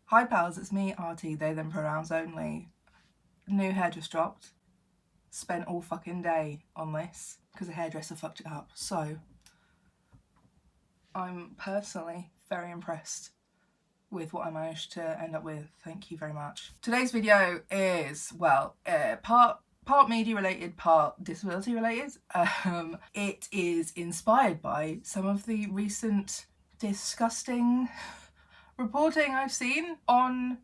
Hi pals, it's me, Artie, they them pronouns only. New hair just dropped. Spent all fucking day on this because the hairdresser fucked it up. So, I'm personally very impressed with what I managed to end up with. Thank you very much. Today's video is, well, part media related, part disability related. It is inspired by some of the recent disgusting reporting I've seen on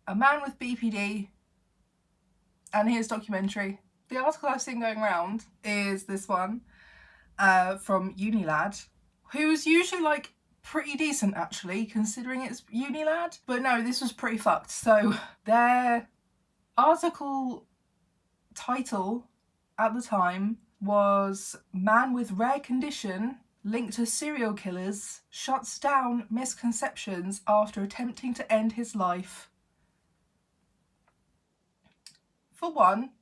a man with BPD and his documentary. The article I've seen going around is this one from Unilad, who's usually like pretty decent actually, considering it's Unilad. But no, this was pretty fucked. So their article title at the time was "Man with Rare Condition Linked to Serial Killers Shuts Down Misconceptions After Attempting to End His Life." For one,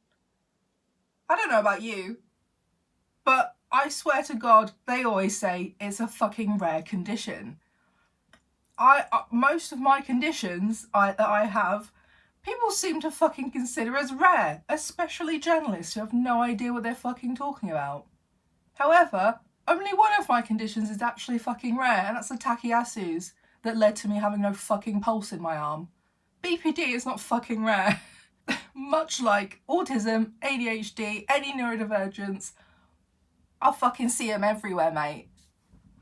I don't know about you, but I swear to God, they always say it's a fucking rare condition. Most of my conditions that I have, people seem to fucking consider as rare, especially journalists who have no idea what they're fucking talking about. However, only one of my conditions is actually fucking rare, and that's the Takayasu's that led to me having no fucking pulse in my arm. BPD is not fucking rare. Much like autism, ADHD, any neurodivergence, I'll fucking see them everywhere, mate.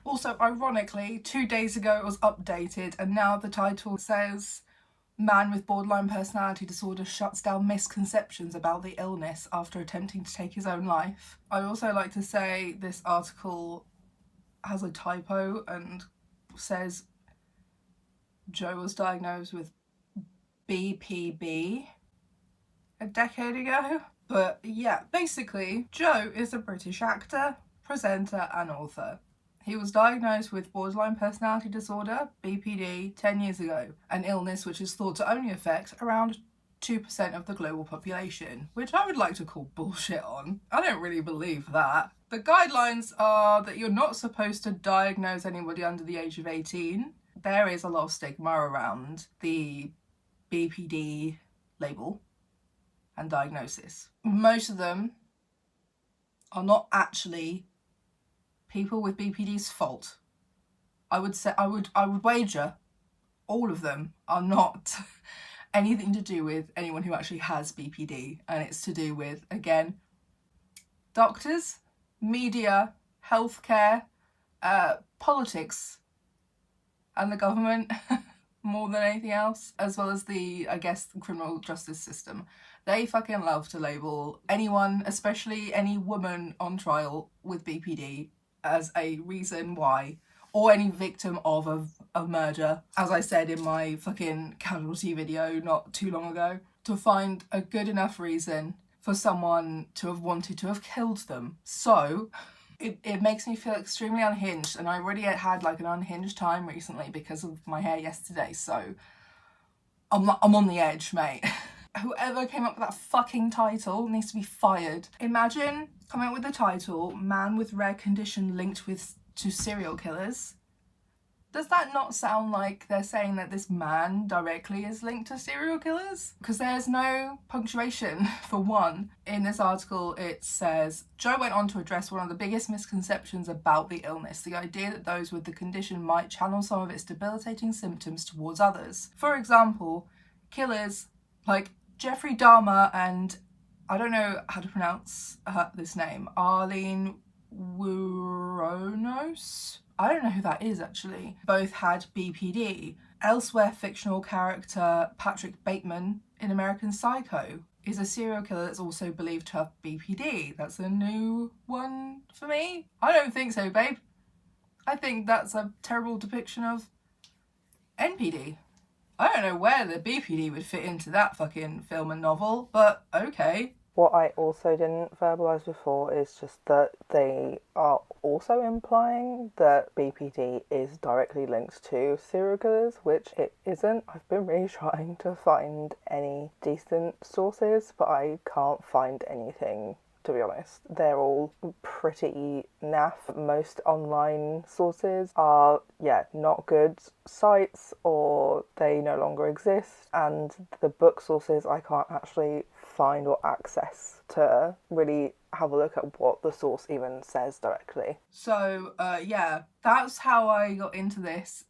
Also, ironically, 2 days ago it was updated and now the title says "Man with borderline personality disorder shuts down misconceptions about the illness after attempting to take his own life." I also like to say this article has a typo and says Joe was diagnosed with BPD a decade ago. But yeah, basically, Joe is a British actor, presenter and author. He was diagnosed with borderline personality disorder, BPD, 10 years ago, an illness which is thought to only affect around 2% of the global population, which I would like to call bullshit on. I don't really believe that. The guidelines are that you're not supposed to diagnose anybody under the age of 18. There is a lot of stigma around the BPD label and diagnosis. Most of them are not actually people with BPD's fault. I would wager all of them are not anything to do with anyone who actually has BPD, and it's to do with, again, doctors, media, healthcare, politics, and the government more than anything else, as well as the, I guess, the criminal justice system. They fucking love to label anyone, especially any woman on trial with BPD, as a reason why, or any victim of a murder, as I said in my fucking Casualty video not too long ago, to find a good enough reason for someone to have wanted to have killed them. So it makes me feel extremely unhinged, and I already had like an unhinged time recently because of my hair yesterday, so I'm on the edge, mate. Whoever came up with that fucking title needs to be fired. Imagine coming up with the title "Man with Rare Condition Linked to Serial Killers." Does that not sound like they're saying that this man directly is linked to serial killers? Because there's no punctuation, for one. In this article it says, Joe went on to address one of the biggest misconceptions about the illness, the idea that those with the condition might channel some of its debilitating symptoms towards others. For example, killers like Jeffrey Dahmer and, I don't know how to pronounce this name, Arlene Wuornos? I don't know who that is actually. Both had BPD. Elsewhere, fictional character Patrick Bateman in American Psycho is a serial killer that's also believed to have BPD. That's a new one for me. I don't think so, babe. I think that's a terrible depiction of NPD. I don't know where the BPD would fit into that fucking film and novel, but okay. What I also didn't verbalise before is just that they are also implying that BPD is directly linked to serial killers, which it isn't. I've been really trying to find any decent sources, but I can't find anything to be honest. They're all pretty naff. Most online sources are, not good sites, or they no longer exist, and the book sources I can't actually find or access to really have a look at what the source even says directly. So, that's how I got into this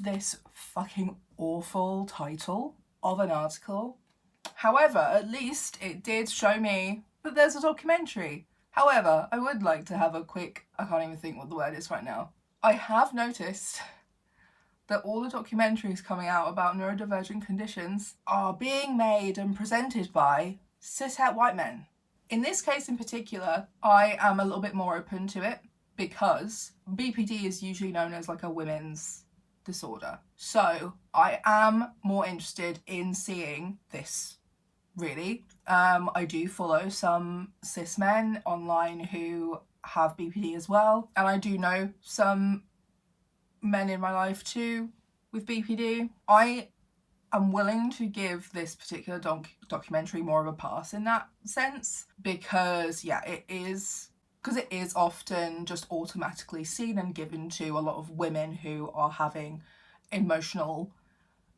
fucking awful title of an article. However, at least it did show me that there's a documentary. However, I would like to have a quick, I can't even think what the word is right now. I have noticed that all the documentaries coming out about neurodivergent conditions are being made and presented by cishet white men. In this case in particular, I am a little bit more open to it because BPD is usually known as like a women's disorder. So I am more interested in seeing this, really. I do follow some cis men online who have BPD as well, and I do know some men in my life too with BPD. I am willing to give this particular documentary more of a pass in that sense because it is often just automatically seen and given to a lot of women who are having emotional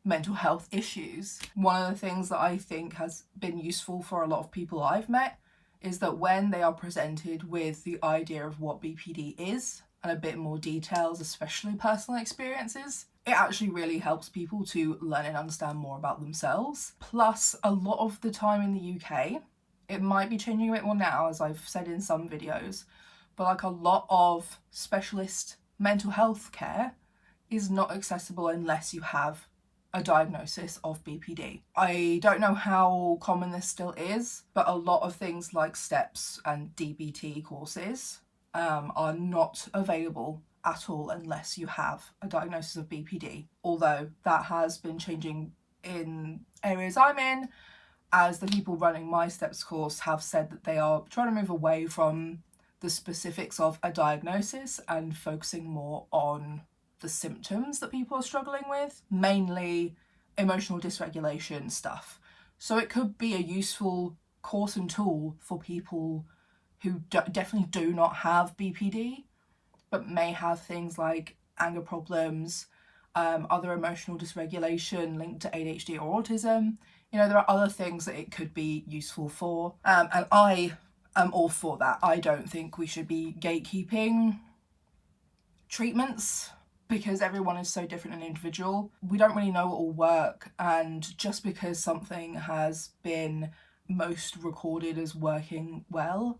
mental health issues. One of the things that I think has been useful for a lot of people I've met is that when they are presented with the idea of what BPD is and a bit more details, especially personal experiences, it actually really helps people to learn and understand more about themselves. Plus, a lot of the time in the UK, it might be changing a bit more now, as I've said in some videos, but like a lot of specialist mental health care is not accessible unless you have a diagnosis of BPD. I don't know how common this still is, but a lot of things like STEPS and DBT courses are not available at all unless you have a diagnosis of BPD. Although that has been changing in areas I'm in, as the people running my STEPS course have said that they are trying to move away from the specifics of a diagnosis and focusing more on the symptoms that people are struggling with, mainly emotional dysregulation stuff. So it could be a useful course and tool for people who definitely do not have BPD, but may have things like anger problems, other emotional dysregulation linked to ADHD or autism. You know, there are other things that it could be useful for. And I am all for that. I don't think we should be gatekeeping treatments because everyone is so different and individual. We don't really know what will work, and just because something has been most recorded as working well,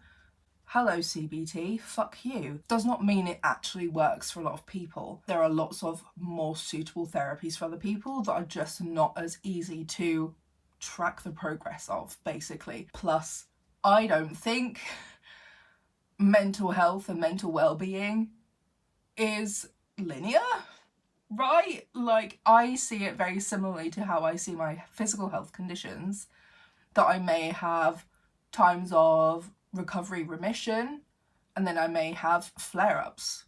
hello CBT, fuck you, does not mean it actually works for a lot of people. There are lots of more suitable therapies for other people that are just not as easy to track the progress of, basically. Plus, I don't think mental health and mental well-being is linear, right? Like, I see it very similarly to how I see my physical health conditions, that I may have times of recovery remission and then I may have flare-ups,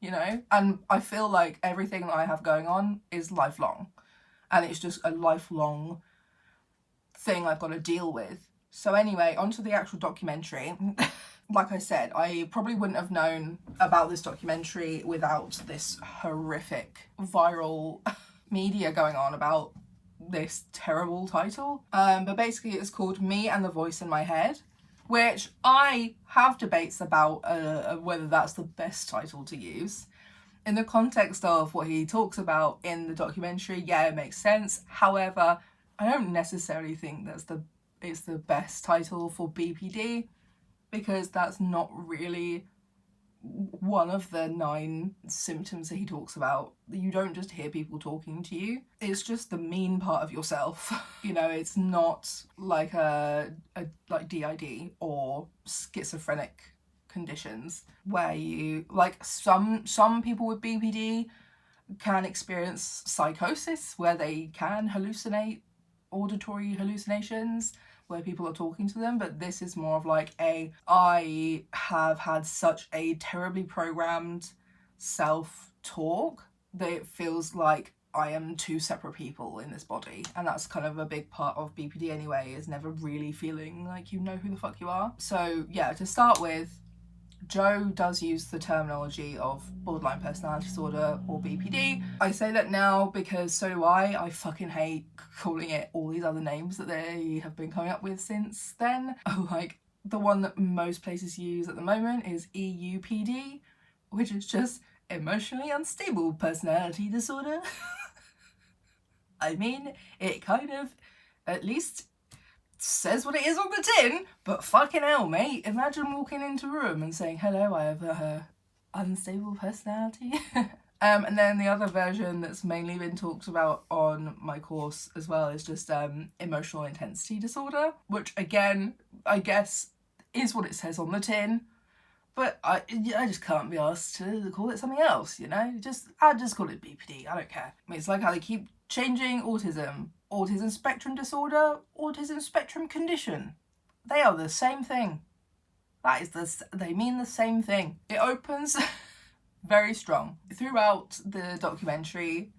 you know? And I feel like everything that I have going on is lifelong, and it's just a lifelong thing I've got to deal with. So anyway, onto the actual documentary. Like I said, I probably wouldn't have known about this documentary without this horrific viral media going on about this terrible title. But basically it's called Me and the Voice in My Head, which I have debates about whether that's the best title to use. In the context of what he talks about in the documentary, yeah, it makes sense. However, I don't necessarily think it's the best title for BPD, because that's not really one of the 9 symptoms that he talks about. You don't just hear people talking to you. It's just the mean part of yourself. You know, it's not like a like DID or schizophrenic conditions where you, like, some people with BPD can experience psychosis where they can hallucinate, auditory hallucinations where people are talking to them, but this is more of like I have had such a terribly programmed self-talk that it feels like I am two separate people in this body. And that's kind of a big part of BPD anyway, is never really feeling like you know who the fuck you are. So yeah, to start with, Joe does use the terminology of borderline personality disorder or BPD. I say that now because so do I. I fucking hate calling it all these other names that they have been coming up with since then. Like, the one that most places use at the moment is EUPD, which is just emotionally unstable personality disorder. I mean, it kind of, at least, says what it is on the tin, but fucking hell, mate. Imagine walking into a room and saying, hello, I have a unstable personality. And then the other version that's mainly been talked about on my course as well is just emotional intensity disorder, which again, I guess is what it says on the tin. But I just can't be asked to call it something else, you know? I just call it BPD, I don't care. I mean, it's like how they keep changing autism. Autism spectrum disorder, autism spectrum condition. They are the same thing. They mean the same thing. It opens very strong. Throughout the documentary,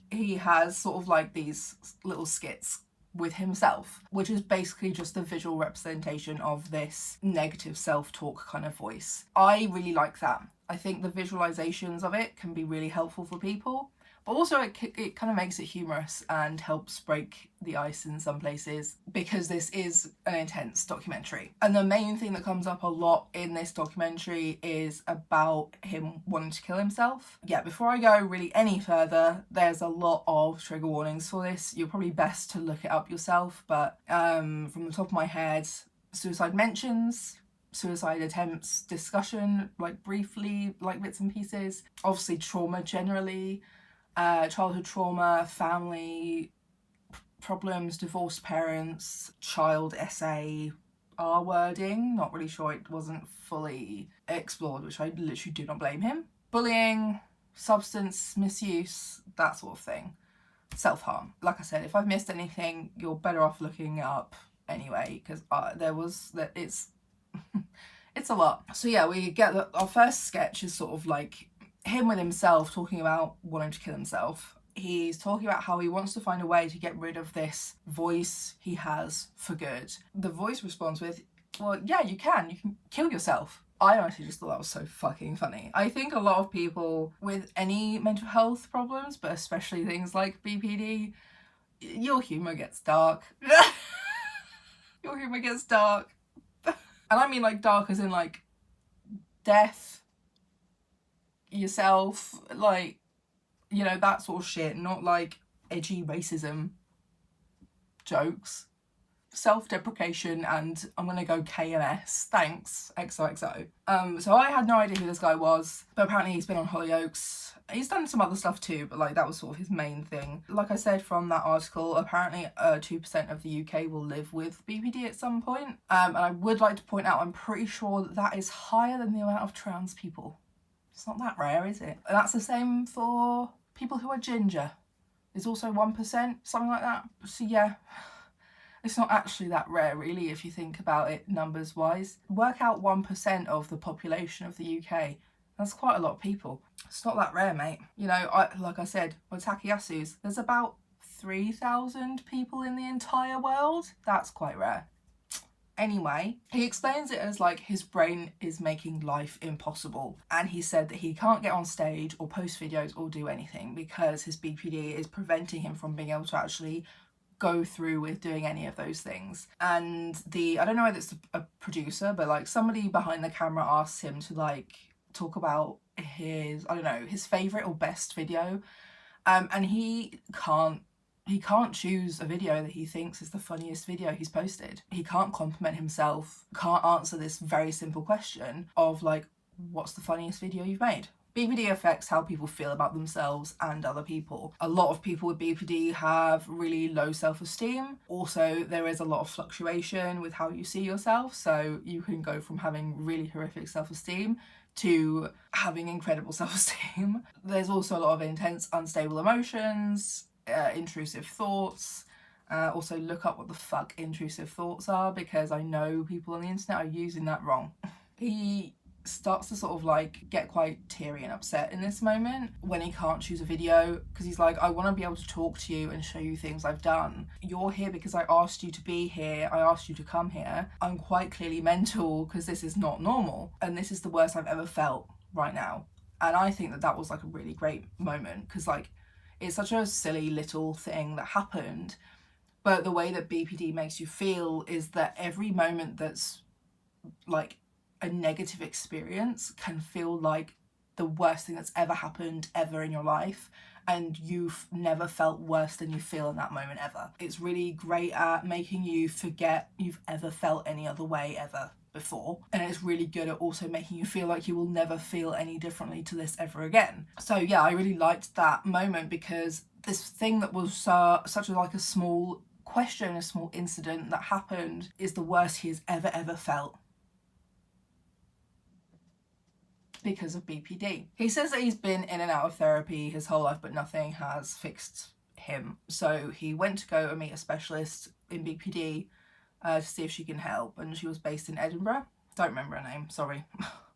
he has sort of like these little skits with himself, which is basically just a visual representation of this negative self-talk kind of voice. I really like that. I think the visualizations of it can be really helpful for people, but also it kind of makes it humorous and helps break the ice in some places, because this is an intense documentary. And the main thing that comes up a lot in this documentary is about him wanting to kill himself. Yeah, before I go really any further, there's a lot of trigger warnings for this. You're probably best to look it up yourself, but from the top of my head, suicide mentions, suicide attempts, discussion, like briefly, like bits and pieces, obviously trauma generally, childhood trauma, family problems, divorced parents, child essay, R wording, not really sure, it wasn't fully explored, which I literally do not blame him. Bullying, substance misuse, that sort of thing. Self-harm. Like I said, if I've missed anything, you're better off looking it up anyway, because it's it's a lot. So yeah, we get that our first sketch is sort of like him with himself talking about wanting to kill himself. He's talking about how he wants to find a way to get rid of this voice he has for good. The voice responds with, well, yeah, you can kill yourself. I honestly just thought that was so fucking funny. I think a lot of people with any mental health problems, but especially things like BPD, your humour gets dark. Your humour gets dark. And I mean like dark as in like death, yourself, like, you know, that sort of shit, not like edgy racism jokes. Self-deprecation and I'm gonna go KMS, thanks, XOXO. So I had no idea who this guy was, but apparently he's been on Hollyoaks. He's done some other stuff too, but like that was sort of his main thing. Like I said from that article, apparently 2% of the UK will live with BPD at some point. And I would like to point out, I'm pretty sure that is higher than the amount of trans people. It's not that rare, is it? And that's the same for people who are ginger. It's also 1%, something like that. So yeah, it's not actually that rare really if you think about it numbers wise. Work out 1% of the population of the UK. That's quite a lot of people. It's not that rare, mate. You know, like I said, with Takayasu's, there's about 3,000 people in the entire world. That's quite rare. Anyway, he explains it as like his brain is making life impossible, and he said that he can't get on stage or post videos or do anything because his BPD is preventing him from being able to actually go through with doing any of those things. And I don't know whether it's a producer, but like somebody behind the camera asks him to like talk about his, I don't know, his favourite or best video, and he can't choose a video that he thinks is the funniest video he's posted. He can't compliment himself, can't answer this very simple question of like, what's the funniest video you've made? BPD affects how people feel about themselves and other people. A lot of people with BPD have really low self-esteem. Also, there is a lot of fluctuation with how you see yourself. So you can go from having really horrific self-esteem to having incredible self-esteem. There's also a lot of intense, unstable emotions, intrusive thoughts. Also look up what the fuck intrusive thoughts are, because I know people on the internet are using that wrong. He starts to sort of like get quite teary and upset in this moment when he can't choose a video, because he's like, I want to be able to talk to you and show you things I've done. You're here because I asked you to be here. I asked you to come here. I'm quite clearly mental because this is not normal, and this is the worst I've ever felt right now. And I think that that was like a really great moment, because like it's such a silly little thing that happened, but the way that BPD makes you feel is that every moment that's like a negative experience can feel like the worst thing that's ever happened ever in your life, and you've never felt worse than you feel in that moment ever. It's really great at making you forget you've ever felt any other way ever before, and it's really good at also making you feel like you will never feel any differently to this ever again. So yeah, I really liked that moment, because this thing that was such a like a small question, a small incident that happened, is the worst he has ever felt because of BPD. He says that he's been in and out of therapy his whole life, but nothing has fixed him. So he went to go and meet a specialist in BPD to see if she can help, and she was based in Edinburgh. Don't remember her name, sorry.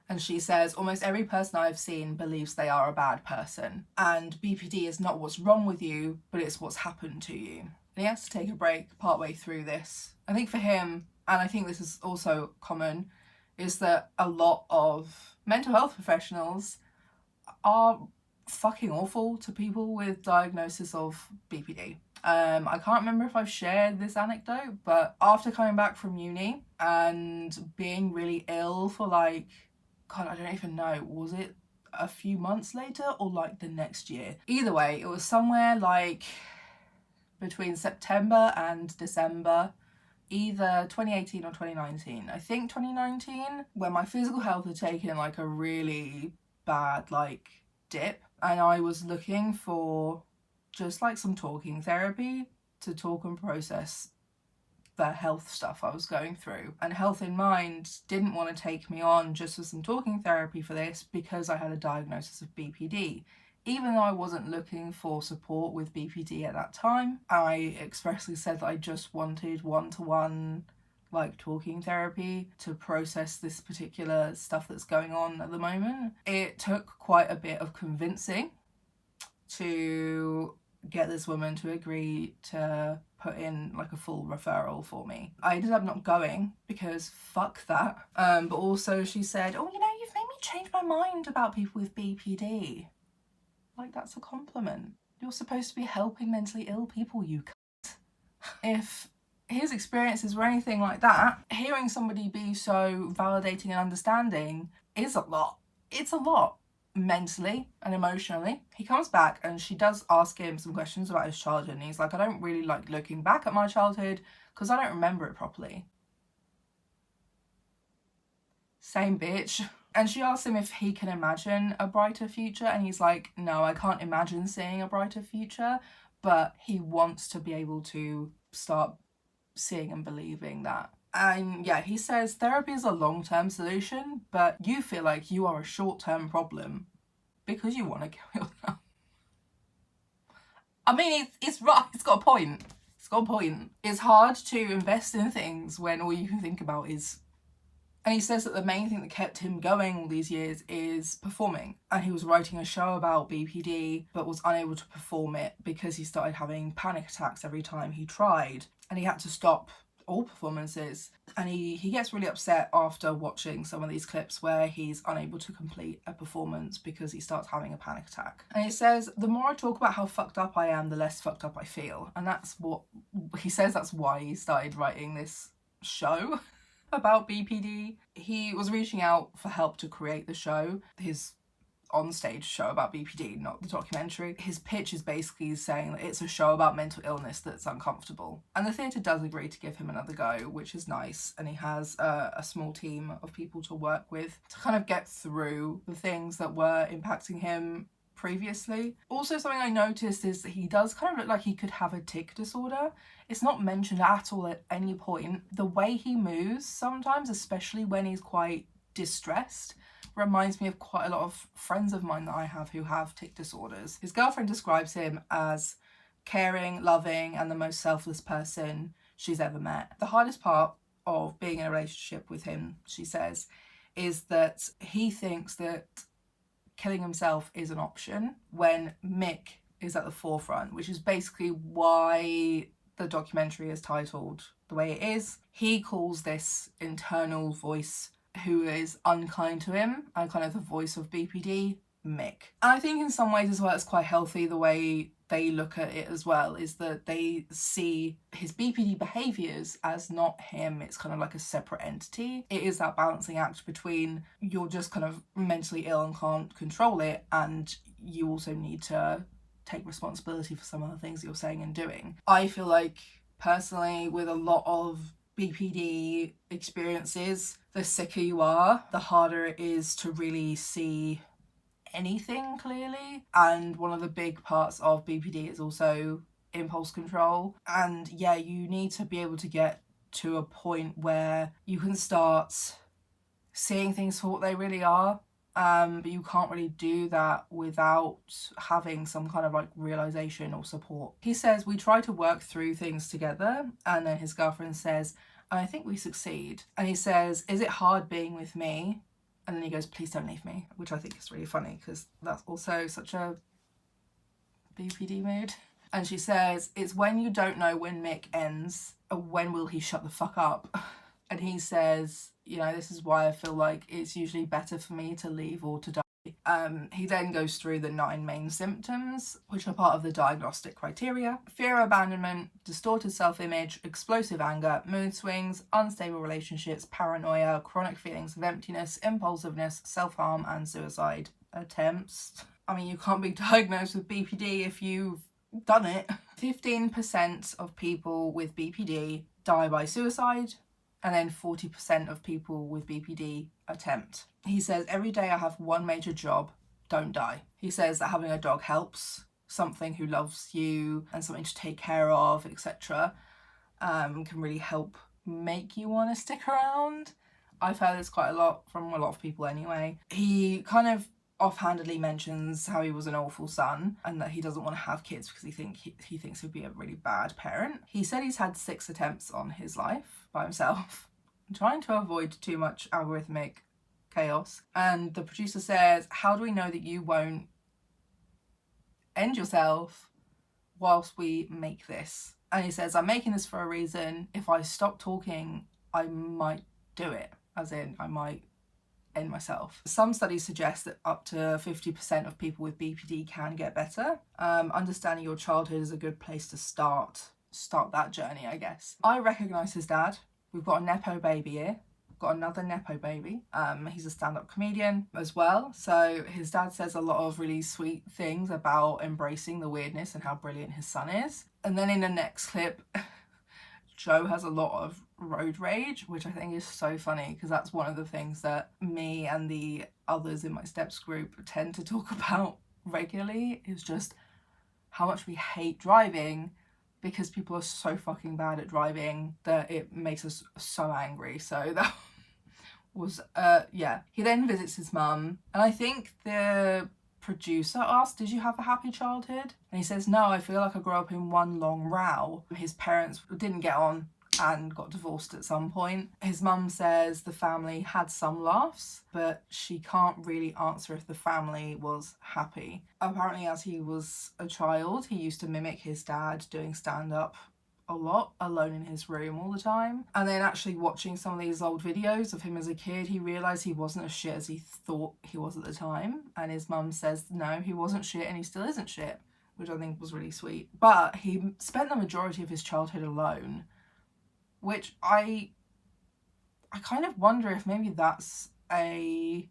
And she says, almost every person I've seen believes they are a bad person, and BPD is not what's wrong with you, but it's what's happened to you. And he has to take a break partway through this. I think for him, and I think this is also common, is that a lot of mental health professionals are fucking awful to people with diagnosis of BPD. I can't remember if I've shared this anecdote, but after coming back from uni and being really ill for like, God, I don't even know, was it a few months later or like the next year? Either way, it was somewhere like between September and December, either 2018 or 2019. I think 2019, when my physical health had taken like a really bad like dip, and I was looking for just like some talking therapy to talk and process the health stuff I was going through. And Health in Mind didn't want to take me on just for some talking therapy for this, because I had a diagnosis of BPD. Even though I wasn't looking for support with BPD at that time, I expressly said that I just wanted one-to-one like talking therapy to process this particular stuff that's going on at the moment. It took quite a bit of convincing to get this woman to agree to put in like a full referral for me. I ended up not going because fuck that. But also she said, oh, you know, you've made me change my mind about people with BPD. Like, that's a compliment. You're supposed to be helping mentally ill people, you cunt. If his experiences were anything like that, hearing somebody be so validating and understanding is a lot. It's a lot. Mentally and emotionally. He comes back and she does ask him some questions about his childhood, and he's like, I don't really like looking back at my childhood because I don't remember it properly. Same bitch. And she asks him if he can imagine a brighter future, and he's like, no, I can't imagine seeing a brighter future, but he wants to be able to start seeing and believing that. And yeah, he says therapy is a long-term solution, but you feel like you are a short-term problem because you want to kill yourself. I mean, it's right, it's got a point. It's got a point. It's hard to invest in things when all you can think about is... And he says that the main thing that kept him going all these years is performing. And he was writing a show about BPD, but was unable to perform it because he started having panic attacks every time he tried. And he had to stop all performances. And he gets really upset after watching some of these clips where he's unable to complete a performance because he starts having a panic attack. And he says, the more I talk about how fucked up I am, the less fucked up I feel. And that's what he says, that's why he started writing this show about BPD. He was reaching out for help to create the show, his on-stage show about BPD, not the documentary. His pitch is basically saying that it's a show about mental illness that's uncomfortable. And the theatre does agree to give him another go, which is nice. And he has a small team of people to work with to kind of get through the things that were impacting him previously. Also, something I noticed is that he does kind of look like he could have a tic disorder. It's not mentioned at all at any point. The way he moves sometimes, especially when he's quite distressed, reminds me of quite a lot of friends of mine that I have who have tic disorders. His girlfriend describes him as caring, loving, and the most selfless person she's ever met. The hardest part of being in a relationship with him, she says, is that he thinks that killing himself is an option when Mick is at the forefront, which is basically why the documentary is titled the way it is. He calls this internal voice who is unkind to him and kind of the voice of BPD, Mick. And I think in some ways as well it's quite healthy the way they look at it as well, is that they see his BPD behaviours as not him, it's kind of like a separate entity. It is that balancing act between you're just kind of mentally ill and can't control it, and you also need to take responsibility for some of the things that you're saying and doing. I feel like personally with a lot of BPD experiences, the sicker you are, the harder it is to really see anything clearly. And one of the big parts of BPD is also impulse control. And yeah, you need to be able to get to a point where you can start seeing things for what they really are. But you can't really do that without having some kind of like realization or support. He says, we try to work through things together, and then his girlfriend says, I think we succeed. And he says, is it hard being with me? And then he goes, please don't leave me, which I think is really funny because that's also such a BPD mood. And she says, it's when you don't know when Mick ends, when will he shut the fuck up? And he says, you know, this is why I feel like it's usually better for me to leave or to die. He then goes through the 9 main symptoms, which are part of the diagnostic criteria: fear of abandonment, distorted self-image, explosive anger, mood swings, unstable relationships, paranoia, chronic feelings of emptiness, impulsiveness, self-harm, and suicide attempts. I mean, you can't be diagnosed with BPD if you've done it. 15% of people with BPD die by suicide, and then 40% of people with BPD attempt. He says, every day I have one major job, don't die. He says that having a dog helps, something who loves you and something to take care of, etc., can really help make you want to stick around. I've heard this quite a lot from a lot of people anyway. He kind of offhandedly mentions how he was an awful son and that he doesn't want to have kids because he thinks he'd be a really bad parent. He said he's had 6 attempts on his life by himself, trying to avoid too much algorithmic chaos. And the producer says, how do we know that you won't end yourself whilst we make this? And he says, I'm making this for a reason. If I stop talking, I might do it, as in I might end myself. Some studies suggest that up to 50% of people with BPD can get better. Understanding your childhood is a good place to start that journey, I guess. I recognise his dad. We've got a Nepo baby here. We've got another Nepo baby. He's a stand-up comedian as well. So his dad says a lot of really sweet things about embracing the weirdness and how brilliant his son is. And then in the next clip, Joe has a lot of road rage, which I think is so funny because that's one of the things that me and the others in my steps group tend to talk about regularly, is just how much we hate driving because people are so fucking bad at driving that it makes us so angry. So that was, yeah. He then visits his mum, and I think the producer asked, did you have a happy childhood? And he says, no, I feel like I grew up in one long row. His parents didn't get on and got divorced at some point. His mum says the family had some laughs, but she can't really answer if the family was happy. Apparently, as he was a child, he used to mimic his dad doing stand-up a lot, alone in his room all the time. And then actually watching some of these old videos of him as a kid, he realised he wasn't as shit as he thought he was at the time. And his mum says, no, he wasn't shit and he still isn't shit, which I think was really sweet. But he spent the majority of his childhood alone, which I kind of wonder if maybe that's a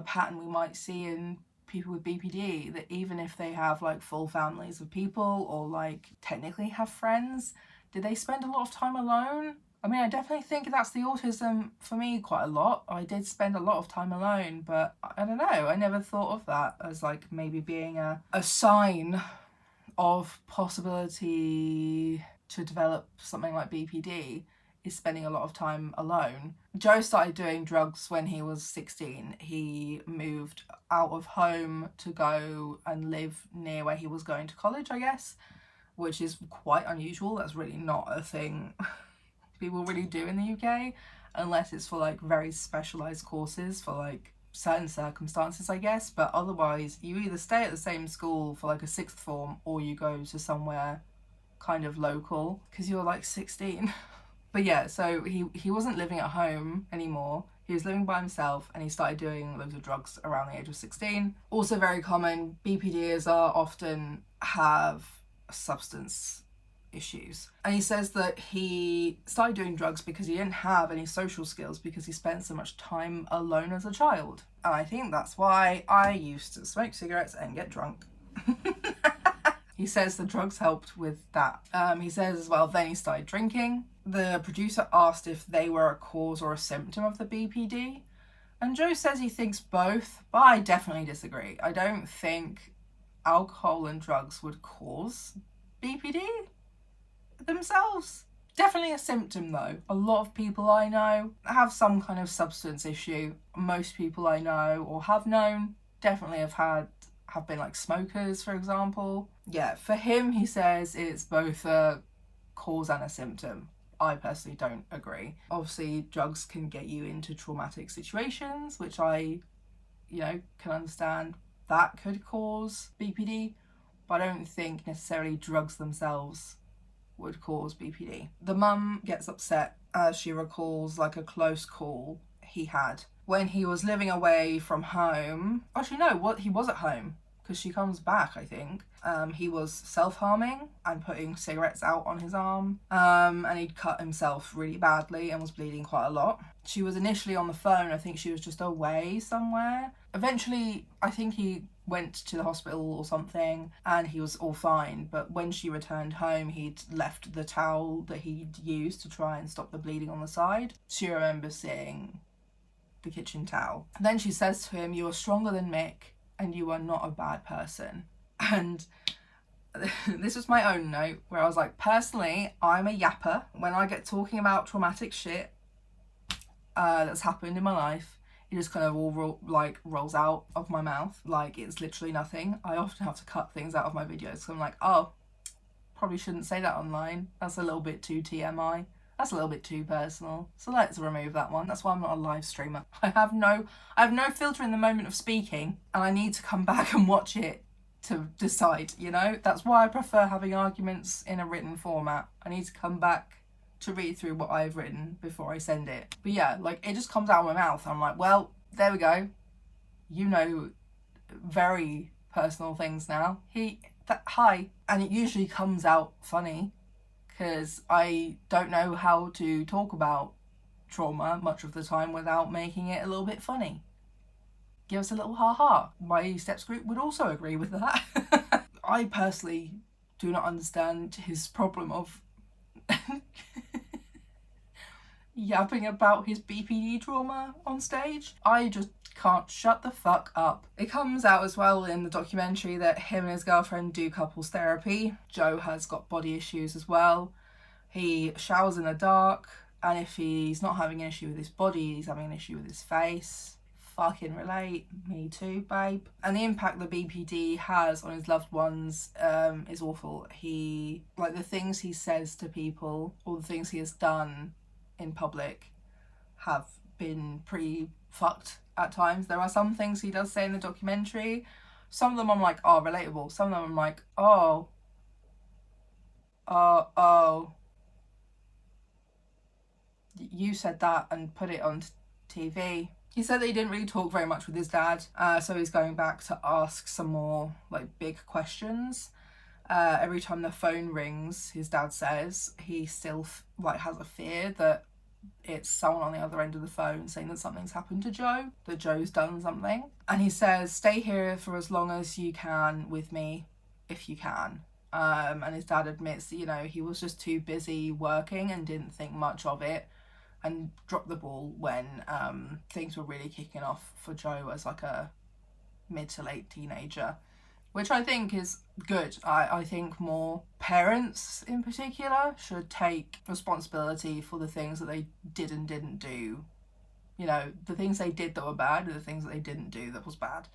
pattern we might see in people with BPD, that even if they have like full families of people or like technically have friends, do they spend a lot of time alone? I mean, I definitely think that's the autism for me quite a lot. I did spend a lot of time alone, but I don't know, I never thought of that as like maybe being a sign of possibility to develop something like BPD, is spending a lot of time alone. Joe started doing drugs when he was 16. He moved out of home to go and live near where he was going to college, I guess, which is quite unusual. That's really not a thing people really do in the UK, unless it's for like very specialised courses for like certain circumstances, I guess. But otherwise, you either stay at the same school for like a sixth form, or you go to somewhere kind of local because you're like 16. But yeah, so he wasn't living at home anymore. He was living by himself, and he started doing loads of drugs around the age of 16. Also very common, BPDers are often have substance issues. And he says that he started doing drugs because he didn't have any social skills because he spent so much time alone as a child. And I think that's why I used to smoke cigarettes and get drunk. He says the drugs helped with that. He says as well, then he started drinking. The producer asked if they were a cause or a symptom of the BPD. And Joe says he thinks both, but I definitely disagree. I don't think alcohol and drugs would cause BPD themselves. Definitely a symptom though. A lot of people I know have some kind of substance issue. Most people I know or have known definitely have been like smokers, for example. Yeah, for him, he says it's both a cause and a symptom. I personally don't agree. Obviously, drugs can get you into traumatic situations, which I, can understand that could cause BPD, but I don't think necessarily drugs themselves would cause BPD. The mum gets upset as she recalls like a close call he had when he was living away from home. Actually, no, he was at home because she comes back, I think. He was self-harming and putting cigarettes out on his arm, and he'd cut himself really badly and was bleeding quite a lot. She was initially on the phone. I think she was just away somewhere. Eventually, I think he went to the hospital or something and he was all fine, but when she returned home, he'd left the towel that he'd used to try and stop the bleeding on the side. She remembers seeing the kitchen towel. Then she says to him, "You are stronger than Mick and you are not a bad person." And this was my own note where I was like, personally, I'm a yapper. When I get talking about traumatic shit that's happened in my life, it just kind of all rolls out of my mouth like it's literally nothing. I often have to cut things out of my videos because I'm like, oh, probably shouldn't say that online. That's a little bit too TMI. That's a little bit too personal. So let's remove that one. That's why I'm not a live streamer. I have no filter in the moment of speaking, and I need to come back and watch it to decide, That's why I prefer having arguments in a written format. I need to come back to read through what I've written before I send it. But yeah, it just comes out of my mouth. I'm like, well, there we go. Very personal things now. Hi. And it usually comes out funny because I don't know how to talk about trauma much of the time without making it a little bit funny. Give us a little ha-ha. My steps group would also agree with that. I personally do not understand his problem of yapping about his BPD trauma on stage. I just can't shut the fuck up. It comes out as well in the documentary that him and his girlfriend do couples therapy. Joe has got body issues as well. He showers in the dark, and if he's not having an issue with his body, he's having an issue with his face. Fucking relate. Me too, babe. And the impact the BPD has on his loved ones is awful. The things he says to people, or the things he has done in public, have been pretty fucked at times. There are some things he does say in the documentary. Some of them I'm like, oh, relatable. Some of them I'm like, oh. You said that and put it on TV. He said that he didn't really talk very much with his dad, so he's going back to ask some more big questions. Every time the phone rings, his dad says he still has a fear that it's someone on the other end of the phone saying that something's happened to Joe, that Joe's done something. And he says, stay here for as long as you can with me, if you can. And his dad admits that, he was just too busy working and didn't think much of it, and dropped the ball when things were really kicking off for Joe as a mid to late teenager, which I think is good. I think more parents in particular should take responsibility for the things that they did and didn't do. The things they did that were bad and the things that they didn't do that was bad.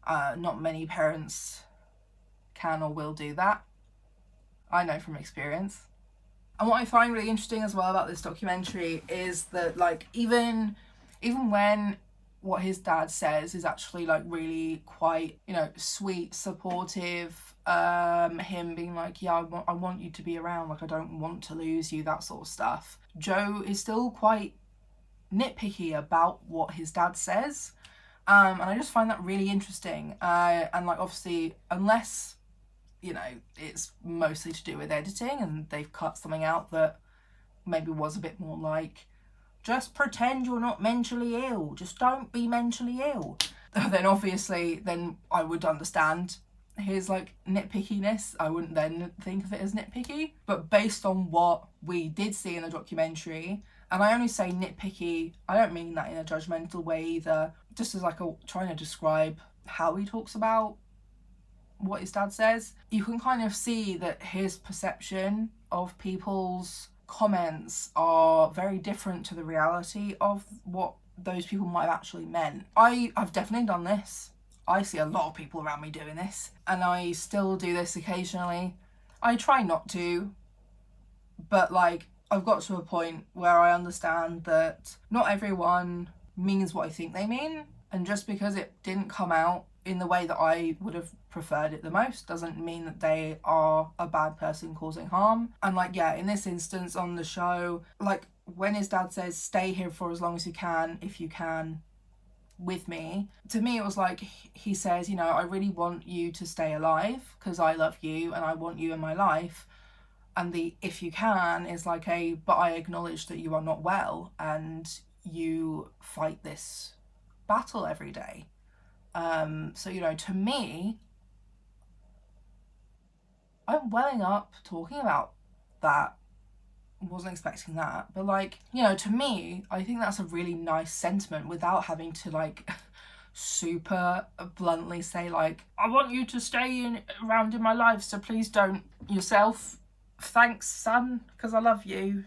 Not many parents can or will do that. I know from experience. And what I find really interesting as well about this documentary is that, like, even when what his dad says is actually, like, really quite, you know, sweet, supportive, him being like, yeah, I want you to be around, like, I don't want to lose you, that sort of stuff. Joe is still quite nitpicky about what his dad says, and I just find that really interesting. And, like, obviously, unless, you know, it's mostly to do with editing and they've cut something out that maybe was a bit more like, just pretend you're not mentally ill, just don't be mentally ill, then obviously then I would understand his, like, nitpickiness. I wouldn't then think of it as nitpicky. But based on what we did see in the documentary, and I only say nitpicky, I don't mean that in a judgmental way either, just as like trying to describe how he talks about what his dad says, you can kind of see that his perception of people's comments are very different to the reality of what those people might have actually meant. I've definitely done this. I see a lot of people around me doing this, and I still do this occasionally. I try not to, but, like, I've got to a point where I understand that not everyone means what I think they mean, and just because it didn't come out in the way that I would have preferred it the most doesn't mean that they are a bad person causing harm. And, like, yeah, in this instance on the show, like, when his dad says stay here for as long as you can, if you can, with me, to me it was like he says, you know, I really want you to stay alive because I love you and I want you in my life. And the if you can is like but I acknowledge that you are not well and you fight this battle every day. So, you know, to me, I'm welling up talking about that. Wasn't expecting that, but, like, you know, to me, I think that's a really nice sentiment without having to, like, super bluntly say, like, I want you to stay around in my life, so please don't yourself. Thanks, son, because I love you.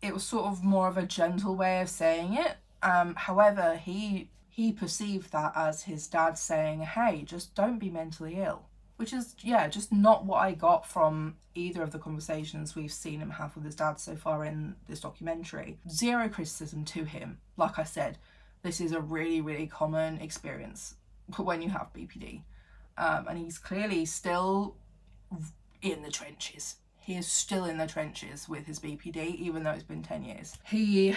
It was sort of more of a gentle way of saying it. However, he perceived that as his dad saying, hey, just don't be mentally ill. Which is, yeah, just not what I got from either of the conversations we've seen him have with his dad so far in this documentary. Zero criticism to him. Like I said, this is a really, really common experience when you have BPD. And he's clearly still in the trenches. He is still in the trenches with his BPD, even though it's been 10 years. He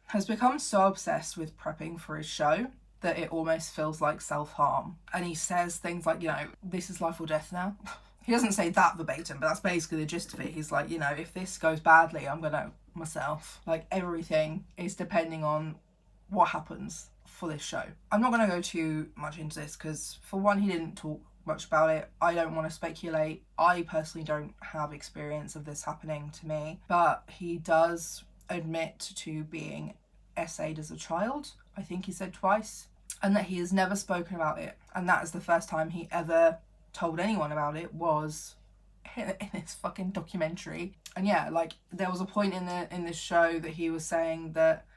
has become so obsessed with prepping for his show that it almost feels like self-harm. And he says things like, you know, this is life or death now. He doesn't say that verbatim, but that's basically the gist of it. He's like, you know, if this goes badly, I'm gonna myself. Like, everything is depending on what happens for this show. I'm not gonna go too much into this because, for one, he didn't talk much about it. I don't want to speculate. I personally don't have experience of this happening to me, but he does admit to being essayed as a child. I think he said twice. And that he has never spoken about it, and that is the first time he ever told anyone about it was in this fucking documentary. And yeah, like, there was a point in this show that he was saying that,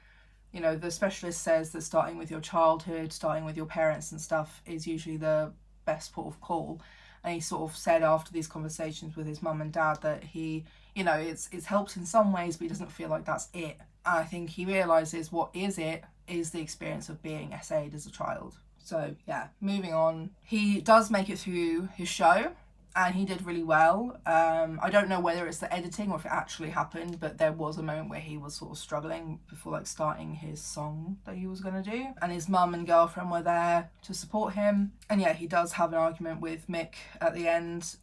you know, the specialist says that starting with your childhood, starting with your parents and stuff is usually the best port of call. And he sort of said after these conversations with his mum and dad that he, you know, it's helped in some ways, but he doesn't feel like that's it. And I think he realises what is it is the experience of being essayed as a child. So yeah, moving on. He does make it through his show and he did really well. I don't know whether it's the editing or if it actually happened, but there was a moment where he was sort of struggling before, like, starting his song that he was going to do. And his mum and girlfriend were there to support him. And yeah, he does have an argument with Mick at the end.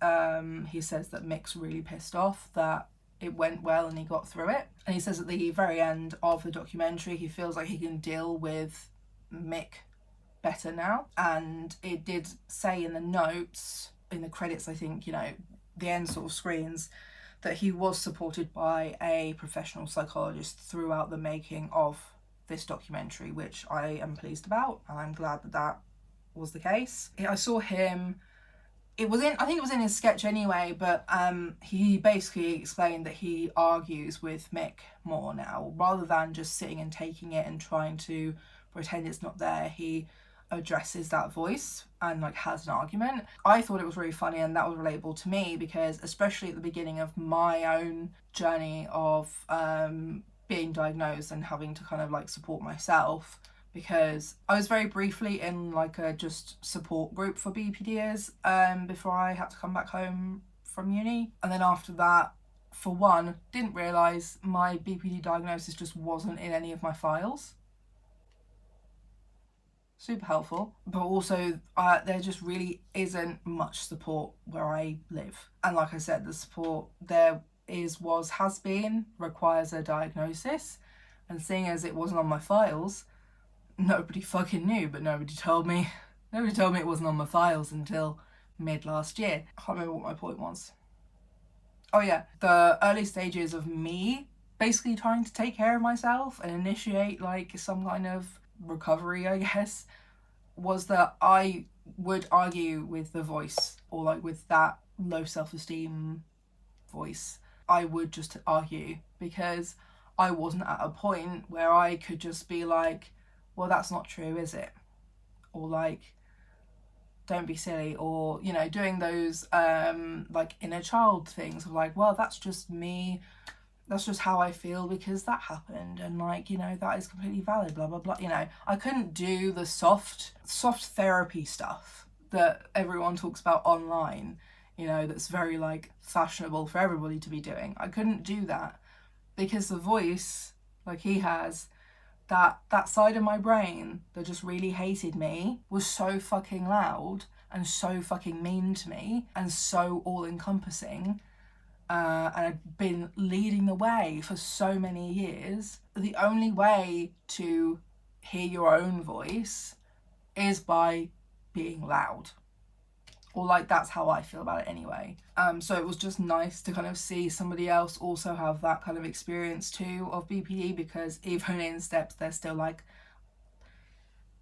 He says that Mick's really pissed off that it went well and he got through it. And he says at the very end of the documentary, he feels like he can deal with Mick better now. And it did say in the notes, in the credits, I think, you know, the end sort of screens, that he was supported by a professional psychologist throughout the making of this documentary, which I am pleased about, and I'm glad that that was the case. I saw him, I think it was in his sketch anyway, but he basically explained that he argues with Mick more now, rather than just sitting and taking it and trying to pretend it's not there. He addresses that voice and like has an argument. I thought it was really funny, and that was relatable to me, because especially at the beginning of my own journey of being diagnosed and having to kind of like support myself, because I was very briefly in like a just support group for BPDers before I had to come back home from uni. And then after that, for one, didn't realise my BPD diagnosis just wasn't in any of my files. Super helpful. But also there just really isn't much support where I live. And like I said, the support there has been, requires a diagnosis. And seeing as it wasn't on my files, nobody fucking knew, but nobody told me it wasn't on my files until mid last year. I can't remember what my point was. Oh yeah, the early stages of me basically trying to take care of myself and initiate like some kind of recovery, I guess, was that I would argue with the voice, or like with that low self-esteem voice. I would just argue, because I wasn't at a point where I could just be like, well, that's not true, is it? Or like, don't be silly, or, you know, doing those like inner child things of like, well, that's just me, that's just how I feel because that happened, and like, you know, that is completely valid, blah blah blah. You know, I couldn't do the soft therapy stuff that everyone talks about online, you know, that's very like fashionable for everybody to be doing. I couldn't do that because the voice, like he has, that side of my brain that just really hated me was so fucking loud and so fucking mean to me and so all-encompassing, and I'd been leading the way for so many years. The only way to hear your own voice is by being loud. Or like, that's how I feel about it anyway. So it was just nice to kind of see somebody else also have that kind of experience too of BPD, because even in steps they're still like,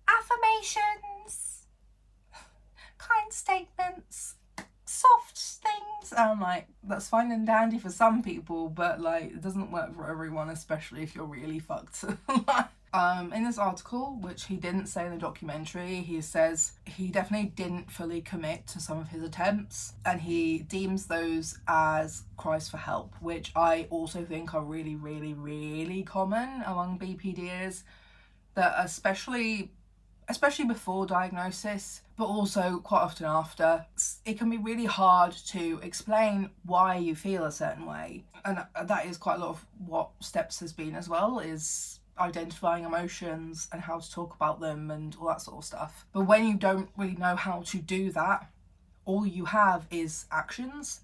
affirmations, kind statements, soft things. And I'm like, that's fine and dandy for some people, but like, it doesn't work for everyone, especially if you're really fucked. In this article, which he didn't say in the documentary, he says he definitely didn't fully commit to some of his attempts, and he deems those as cries for help, which I also think are really, really, really common among BPDers, that especially before diagnosis, but also quite often after, it can be really hard to explain why you feel a certain way. And that is quite a lot of what steps has been as well, is identifying emotions and how to talk about them and all that sort of stuff. But when you don't really know how to do that, all you have is actions.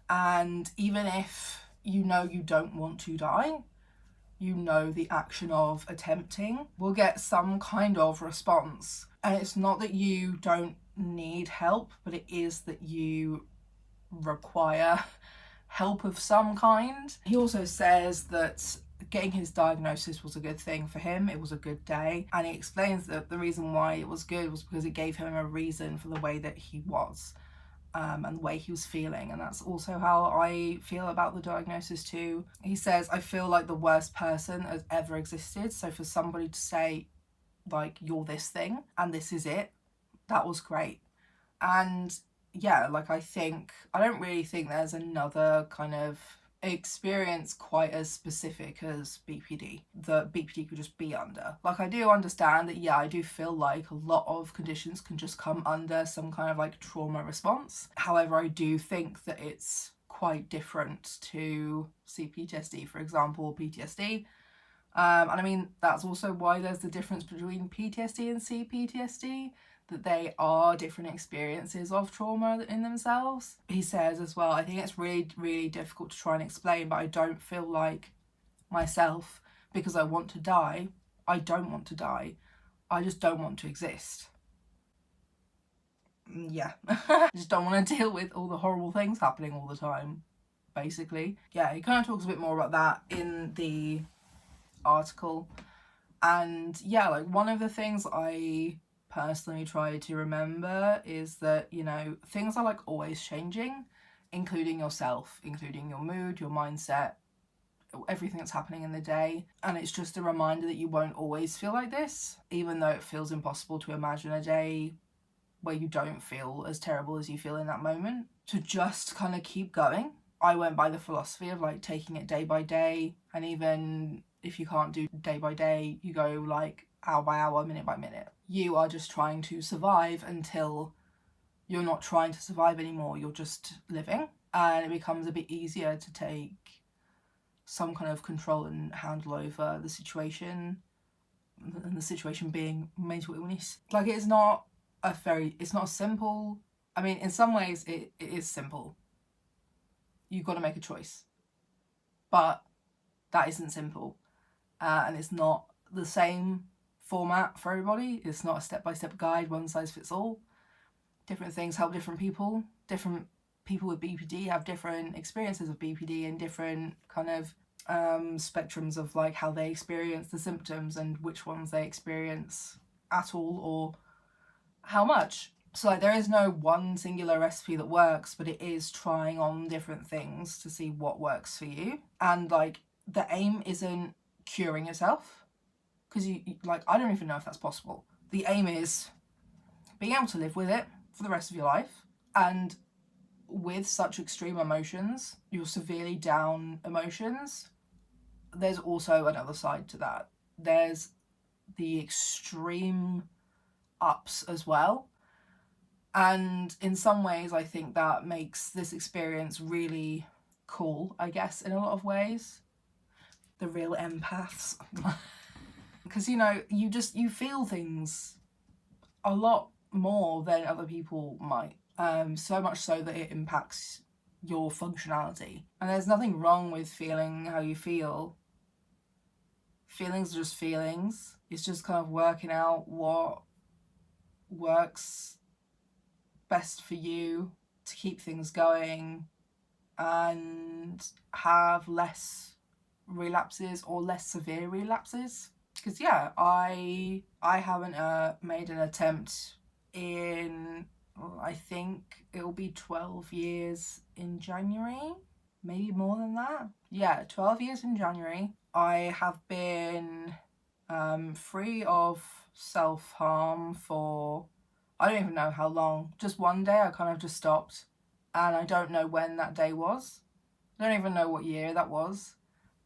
And even if you know you don't want to die, you know the action of attempting will get some kind of response. And it's not that you don't need help, but it is that you require help of some kind. He also says that getting his diagnosis was a good thing for him. It was a good day. And he explains that the reason why it was good was because it gave him a reason for the way that he was, and the way he was feeling. And that's also how I feel about the diagnosis too. He says, I feel like the worst person has ever existed. So for somebody to say, like, you're this thing and this is it, that was great. And yeah, like, I don't really think there's another kind of experience quite as specific as BPD that BPD could just be under. Like, I do understand that, yeah, I do feel like a lot of conditions can just come under some kind of like trauma response. However, I do think that it's quite different to CPTSD, for example, PTSD. And I mean, that's also why there's the difference between PTSD and CPTSD, that they are different experiences of trauma in themselves. He says as well, I think it's really, really difficult to try and explain, but I don't feel like myself because I want to die. I don't want to die. I just don't want to exist. Yeah. I just don't want to deal with all the horrible things happening all the time, basically. Yeah, he kind of talks a bit more about that in the article. And yeah, like, one of the things I personally try to remember is that, you know, things are like always changing, including yourself, including your mood, your mindset, everything that's happening in the day. And it's just a reminder that you won't always feel like this, even though it feels impossible to imagine a day where you don't feel as terrible as you feel in that moment. To just kind of keep going. I went by the philosophy of like taking it day by day, and even if you can't do day by day, you go like hour by hour, minute by minute. You are just trying to survive until you're not trying to survive anymore, you're just living, and it becomes a bit easier to take some kind of control and handle over the situation, and the situation being mental illness. Like, it's not a simple, I mean, in some ways it is simple. You've got to make a choice, but that isn't simple, and it's not the same format for everybody. It's not a step-by-step guide, one size fits all. Different things help different people. Different people with BPD have different experiences of BPD and different kind of spectrums of like how they experience the symptoms and which ones they experience at all or how much. So like, there is no one singular recipe that works, but it is trying on different things to see what works for you. And like, the aim isn't curing yourself, because you like, I don't even know if that's possible. The aim is being able to live with it for the rest of your life. And with such extreme emotions, your severely down emotions, there's also another side to that. There's the extreme ups as well. And in some ways, I think that makes this experience really cool, I guess, in a lot of ways. The real empaths. Because, you know, you feel things a lot more than other people might. So much so that it impacts your functionality. And there's nothing wrong with feeling how you feel. Feelings are just feelings. It's just kind of working out what works best for you to keep things going and have less relapses or less severe relapses. Because yeah, I haven't made an attempt in, I think it'll be 12 years in January, maybe more than that. Yeah, 12 years in January. I have been free of self-harm for, I don't even know how long. Just one day I kind of just stopped, and I don't know when that day was. I don't even know what year that was.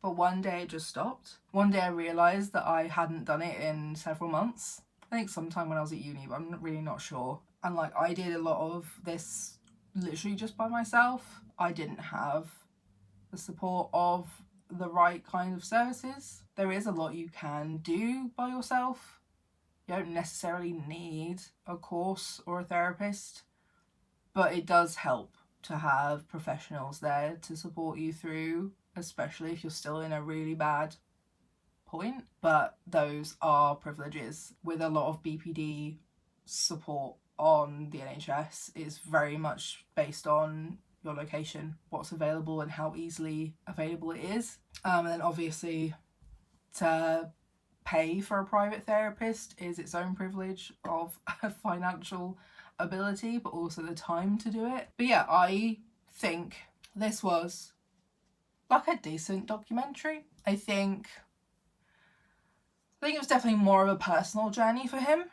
But one day it just stopped. One day I realised that I hadn't done it in several months. I think sometime when I was at uni, but I'm really not sure. And like, I did a lot of this literally just by myself. I didn't have the support of the right kind of services. There is a lot you can do by yourself. You don't necessarily need a course or a therapist, but it does help to have professionals there to support you through, especially if you're still in a really bad point. But those are privileges. With a lot of BPD support on the NHS, it's very much based on your location, what's available and how easily available it is. And then obviously, to pay for a private therapist is its own privilege of financial ability, but also the time to do it. But yeah, I think this was like a decent documentary. I think it was definitely more of a personal journey for him.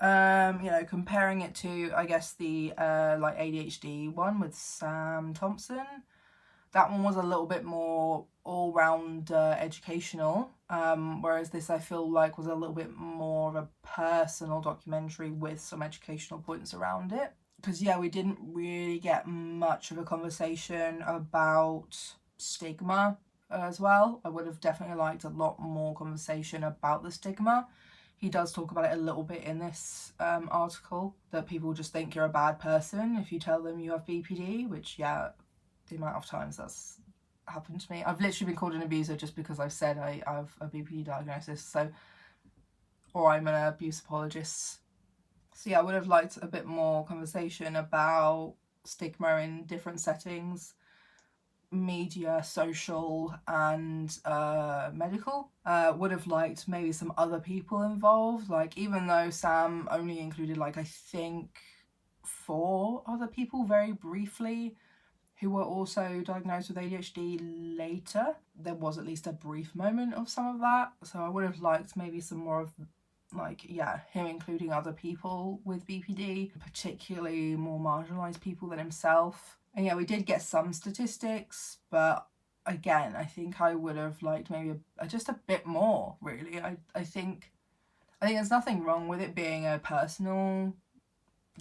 You know, comparing it to, I guess, the like ADHD one with Sam Thompson. That one was a little bit more all-round educational, whereas this I feel like was a little bit more of a personal documentary with some educational points around it. Because yeah, we didn't really get much of a conversation about stigma as well. I would have definitely liked a lot more conversation about the stigma. He does talk about it a little bit in this article, that people just think you're a bad person if you tell them you have BPD, which yeah, the amount of times that's happened to me. I've literally been called an abuser just because I've said I have a BPD diagnosis, so, or I'm an abuse apologist. So yeah, I would have liked a bit more conversation about stigma in different settings, media, social, and medical. Would have liked maybe some other people involved, like, even though Sam only included like, I think 4 other people very briefly who were also diagnosed with ADHD later, there was at least a brief moment of some of that. So I would have liked maybe some more of, like, yeah, him including other people with BPD, particularly more marginalised people than himself. And yeah, we did get some statistics, but again, I think I would have liked maybe just a bit more, really. I think there's nothing wrong with it being a personal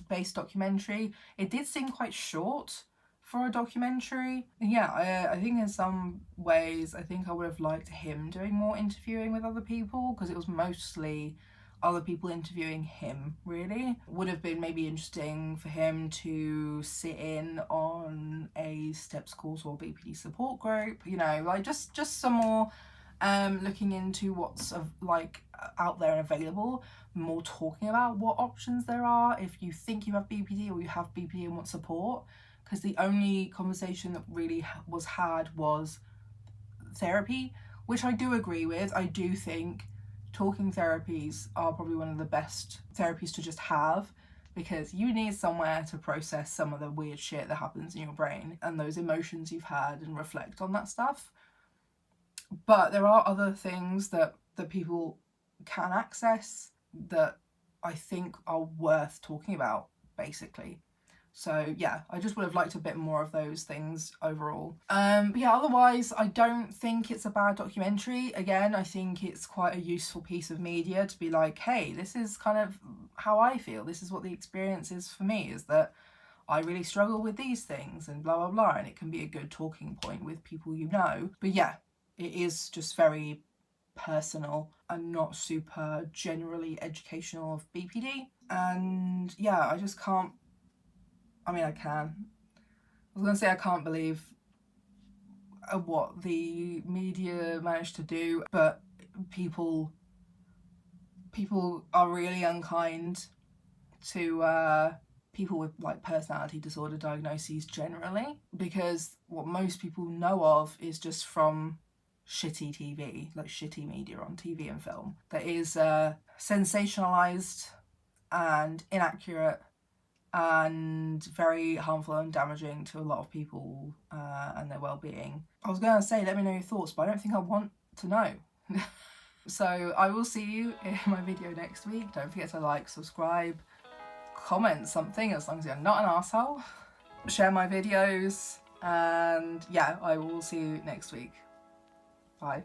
based documentary. It did seem quite short for a documentary. Yeah, I think in some ways, I think I would have liked him doing more interviewing with other people, because it was mostly other people interviewing him, really. Would have been maybe interesting for him to sit in on a STEPS course or BPD support group, you know, like just some more looking into what's like out there and available, more talking about what options there are if you think you have BPD or you have BPD and want support. Because the only conversation that really was had was therapy, which I do agree with. I do think talking therapies are probably one of the best therapies to just have, because you need somewhere to process some of the weird shit that happens in your brain and those emotions you've had and reflect on that stuff. But there are other things that people can access that I think are worth talking about, basically. So yeah, I just would have liked a bit more of those things overall. But yeah, otherwise I don't think it's a bad documentary. Again, I think it's quite a useful piece of media to be like, hey, this is kind of how I feel. This is what the experience is for me, is that I really struggle with these things and blah, blah, blah. And it can be a good talking point with people you know. But yeah, it is just very personal and not super generally educational of BPD. And yeah, I just can't, I mean, I can. I was going to say I can't believe what the media managed to do, but people are really unkind to people with like personality disorder diagnoses generally, because what most people know of is just from shitty TV, like shitty media on TV and film that is sensationalized and inaccurate and very harmful and damaging to a lot of people and their well-being. I was going to say, let me know your thoughts, but I don't think I want to know. So I will see you in my video next week. Don't forget to like, subscribe, comment something, as long as you're not an asshole. Share my videos, and yeah, I will see you next week. Bye.